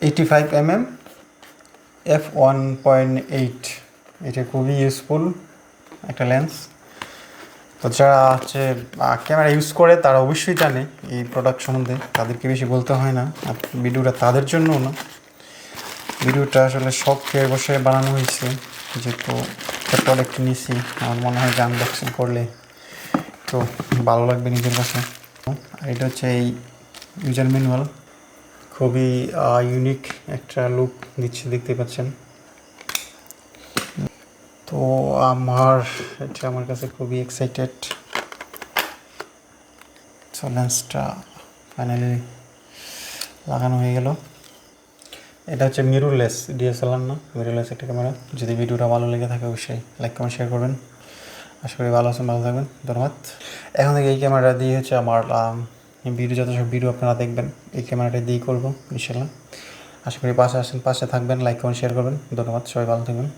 85 mm f1.8, এটা খুবই useful একটা লেন্স। তো যারা হচ্ছে ক্যামেরা ইউজ করে তারা অবশ্যই জানে এই প্রোডাক্ট সম্বন্ধে, তাদেরকে বেশি বলতে হয় না। আর ভিডিওটা তাদের জন্য না, ভিডিওটা আসলে শখে বসে বানানো হয়েছে, যেহেতু একটা প্রোডাক্ট নিয়েছি, আমার মনে হয় যে আনবক্সিং করলে তো ভালো লাগবে নিজের কাছে। আর এটা হচ্ছে এই ইউজার ম্যানুয়াল, খুবই ইউনিক একটা লুক দিচ্ছে, দেখতে পাচ্ছেন। তো আমার কাছে খুবই এক্সাইটেড। সো লেন্সটা ফাইনালি লাগানো হয়ে গেল। এটা হচ্ছে মিররলেস ডিএসএলআর না, মিররলেস একটা ক্যামেরা। যদি ভিডিওটা ভালো লেগে থাকে অবশ্যই লাইক কমেন্ট শেয়ার করবেন। আশা করি ভালো আছেন, ভালো থাকবেন, ধন্যবাদ। এখন থেকে এই ক্যামেরা দিয়ে হচ্ছে আমার ভিডিও, যত সব ভিডিও আপনারা দেখবেন এই ক্যামেরাটা দিয়েই করবো ইনশাল্লাহ। আশা করি পাশে থাকবেন, লাইক কমেন্ট শেয়ার করবেন, ধন্যবাদ, সবাই ভালো থাকবেন।